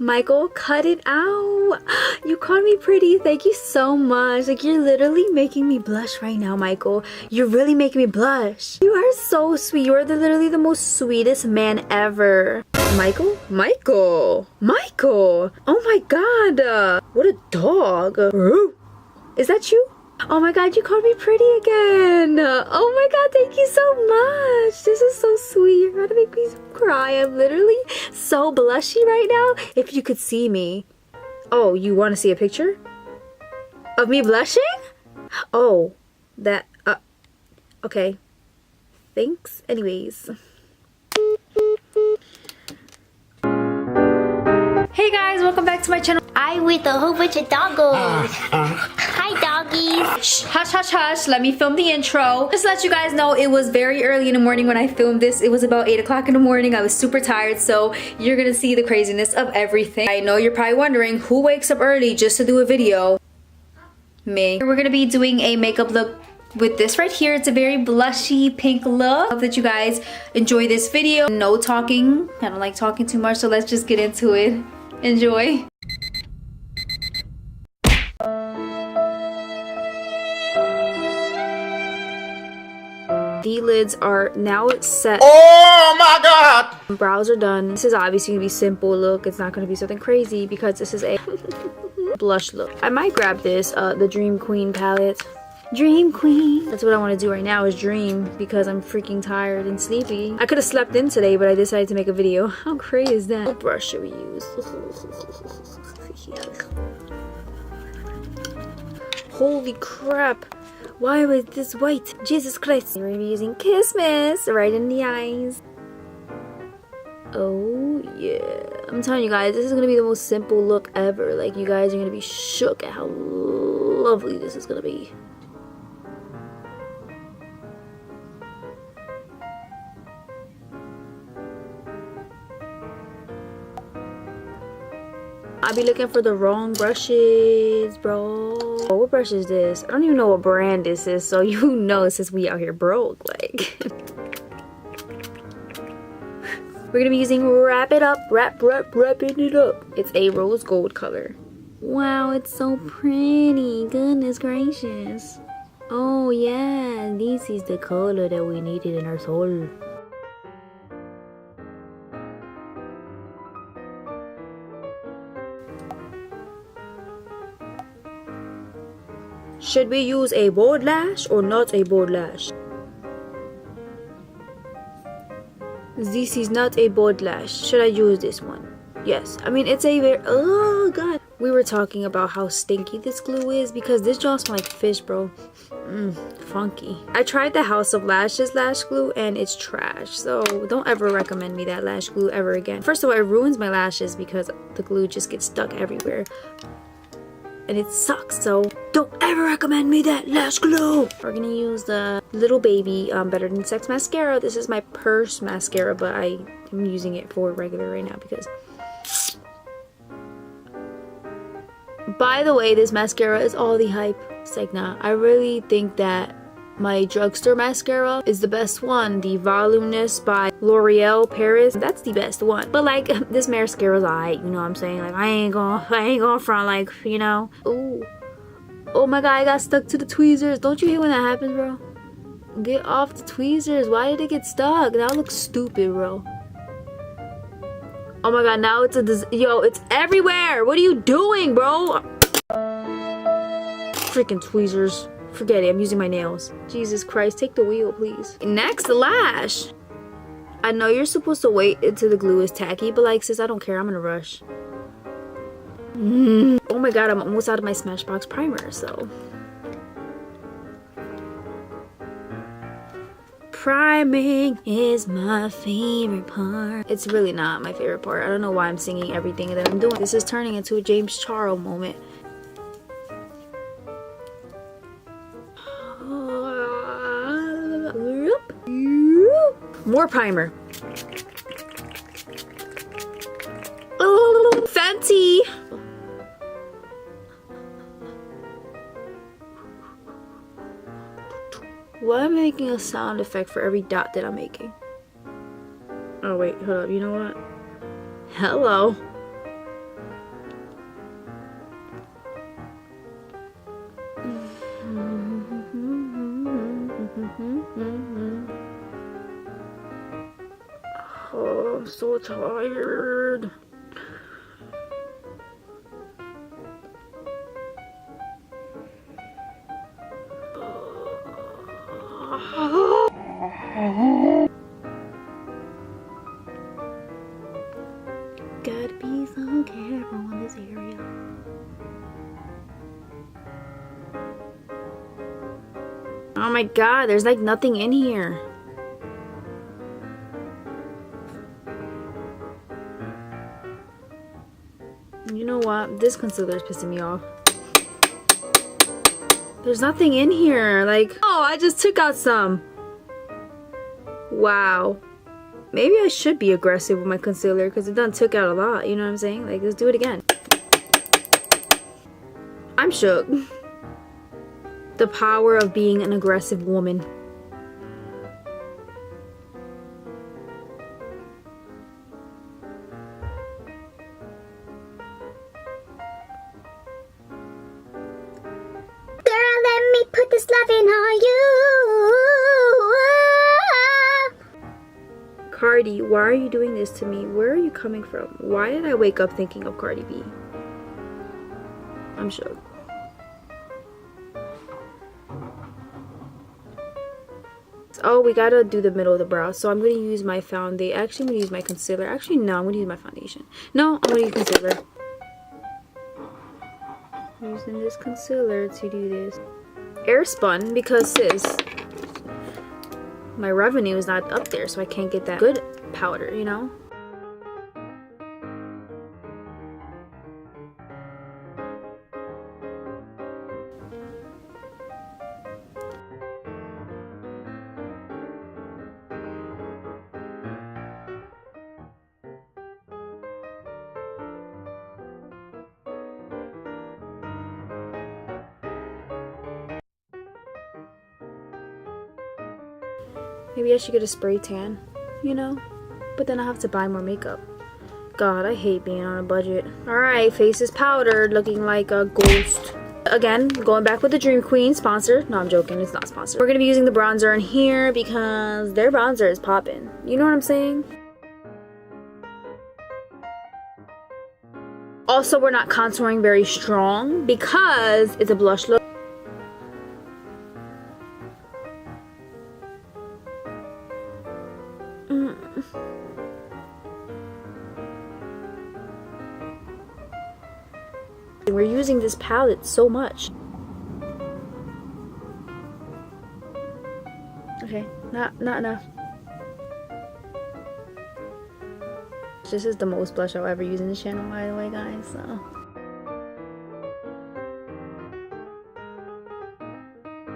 Michael, cut it out. You called me pretty. Thank you so much. Like, you're literally making me blush right now, Michael. You're really making me blush. You are so sweet. You are literally the most sweetest man ever. Michael? Michael! Michael! Oh my god! What a dog! Is that you? Oh my god, you called me pretty again! Oh my god, thank you so much! This is so sweet. You're gonna make me cry. I'm literally so blushy right now. If you could see me. Oh, you want to see a picture? Of me blushing? Oh, that, okay. Thanks. Anyways. Hey guys, welcome back to my channel. I with a whole bunch of doggos. Hi doggies. Shh, hush, hush, hush. Let me film the intro. Just to let you guys know, it was very early in the morning when I filmed this. It was about 8 o'clock in the morning. I was super tired, so you're gonna see the craziness of everything. I know you're probably wondering who wakes up early just to do a video. Me. We're gonna be doing a makeup look with this right here. It's a very blushy pink look. Hope that you guys enjoy this video. No talking. I don't like talking too much, so let's just get into it. Enjoy. The lids are now set. Oh my god! Brows are done. This is obviously gonna be simple look. It's not gonna be something crazy because this is a blush look. I might grab this, the Dream Queen palette. Dream Queen. That's what I want to do right now, is dream, because I'm freaking tired and sleepy. I could have slept in today, but I decided to make a video. How crazy is that? What brush should we use? Holy crap. Why was this white? Jesus Christ. We're gonna be using Christmas right in the eyes. Oh yeah. I'm telling you guys, this is gonna be the most simple look ever. Like, you guys are gonna be shook at how lovely this is gonna be. I be looking for the wrong brushes, bro. Oh, what brush is this? I don't even know what brand this is, so you know, since we out here broke, like. We're gonna be using Wrap It Up, wrapping it up. It's a rose gold color. Wow, it's so pretty. Goodness gracious. Oh yeah, this is the color that we needed in our soul. Should we use a bold lash or not a bold lash? This is not a bold lash. Should I use this one? Yes. I mean, it's a very... Oh, God. We were talking about how stinky this glue is because this just smells like fish, bro. Funky. I tried the House of Lashes lash glue and it's trash. So don't ever recommend me that lash glue ever again. First of all, it ruins my lashes because the glue just gets stuck everywhere. And it sucks, so don't ever recommend me that lash glue. We're gonna use the Little Baby Better Than Sex mascara. This is my purse mascara, but I am using it for regular right now because... By the way, this mascara is all the hype. It's like, nah, I really think that my drugstore mascara is the best one. The Voluminous by L'Oreal Paris. That's the best one. But like, this mascara's alright, you know what I'm saying? Like, I ain't gonna front, like, you know. Ooh. Oh my god, I got stuck to the tweezers. Don't you hate when that happens, bro? Get off the tweezers. Why did it get stuck? That looks stupid, bro. Oh my god, now it's yo, it's everywhere. What are you doing, bro? Freaking tweezers. Forget it, I'm using my nails. Jesus Christ, take the wheel, please. Next, lash. I know you're supposed to wait until the glue is tacky, but like, sis, I don't care. I'm in a rush. Oh my god, I'm almost out of my Smashbox primer, so. Priming is my favorite part. It's really not my favorite part. I don't know why I'm singing everything that I'm doing. This is turning into a James Charles moment. More primer. Oh, Fenty. Why am I making a sound effect for every dot that I'm making? Oh wait, hold up. You know what? Hello. tired. Gotta be so careful in this area. Oh my god, there's like nothing in here. You know what? This concealer is pissing me off. There's nothing in here. Like, oh, I just took out some. Wow. Maybe I should be aggressive with my concealer because it done took out a lot. You know what I'm saying? Like, let's do it again. I'm shook. The power of being an aggressive woman. Girl, let me put this loving on you. Cardi, why are you doing this to me? Where are you coming from? Why did I wake up thinking of Cardi B? I'm shook. Oh, we gotta do the middle of the brow. So I'm gonna use my foundation. Actually, I'm gonna use my concealer. Actually, no, I'm gonna use my foundation. No, I'm gonna use concealer. I'm using this concealer to do this. Airspun because sis, my revenue is not up there, so I can't get that good powder, you know? Maybe I should get a spray tan, you know? But then I have to buy more makeup. God, I hate being on a budget. Alright, face is powdered, looking like a ghost. Again, going back with the Dream Queen sponsor. No, I'm joking, it's not sponsored. We're gonna be using the bronzer in here because their bronzer is popping. You know what I'm saying? Also, we're not contouring very strong because it's a blush look. We're using this palette so much. Okay, not enough. This is the most blush I'll ever use in this channel, by the way, guys, so.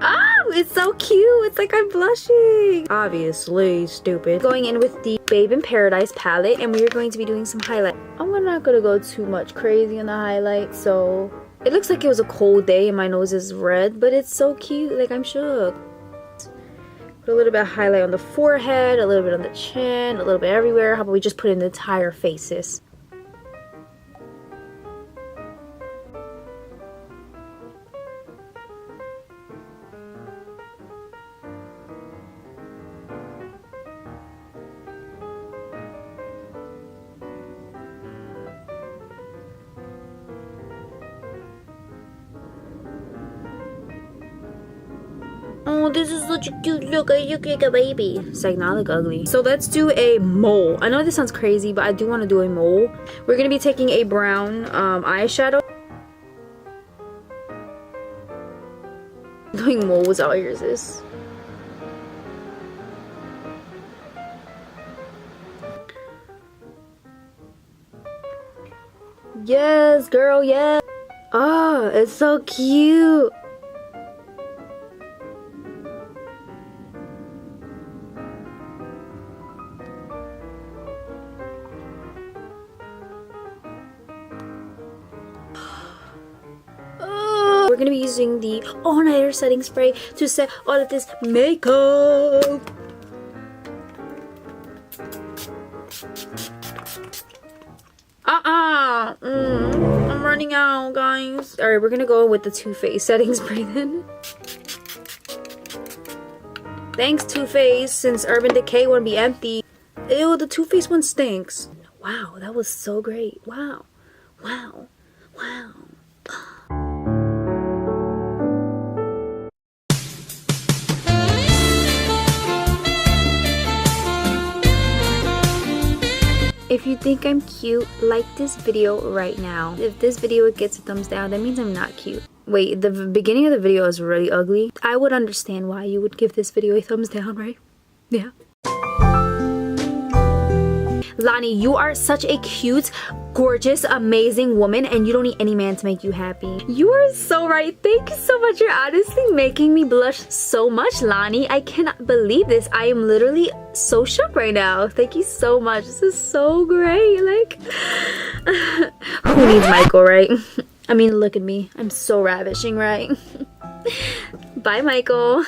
Oh, it's so cute. It's like I'm blushing. Obviously, stupid. Going in with the Babe in Paradise palette, and we are going to be doing some highlight. I'm not gonna go too much crazy on the highlight, so it looks like it was a cold day and my nose is red, but it's so cute. Like, I'm shook. Put a little bit of highlight on the forehead, a little bit on the chin, a little bit everywhere. How about we just put it in the entire faces? Oh, this is such a cute look. I look like a baby. It's like not look ugly. So let's do a mole. I know this sounds crazy, but I do want to do a mole. We're gonna be taking a brown eyeshadow. Doing moles out here, sis. Yes, girl, yes. Oh, it's so cute. We're gonna be using the all-nighter setting spray to set all of this makeup. I'm running out, guys. Alright, we're gonna go with the Too Faced setting spray then. Thanks, Too Faced, since Urban Decay won't be empty. Ew, the Too Faced one stinks. Wow, that was so great. Wow. Wow. Wow. If you think I'm cute, like this video right now. If this video gets a thumbs down, that means I'm not cute. Wait, the beginning of the video is really ugly. I would understand why you would give this video a thumbs down, right? Yeah. Lani, you are such a cute, gorgeous, amazing woman, and you don't need any man to make you happy. You are so right. Thank you so much. You're honestly making me blush so much, Lani. I cannot believe this. I am literally so shook right now. Thank you so much. This is so great. Like, who needs Michael, right? I mean, look at me. I'm so ravishing, right? Bye, Michael.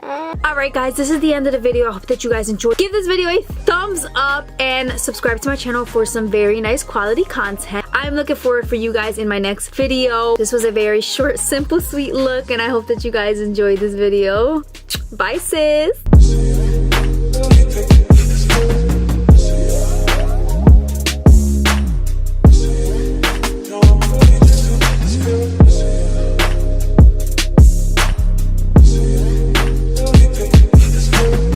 Alright guys, this is the end of the video. I hope that you guys enjoyed. Give this video a thumbs up and subscribe to my channel for some very nice quality content. I'm looking forward for you guys in my next video. This was a very short, simple, sweet look, and I hope that you guys enjoyed this video. Bye sis!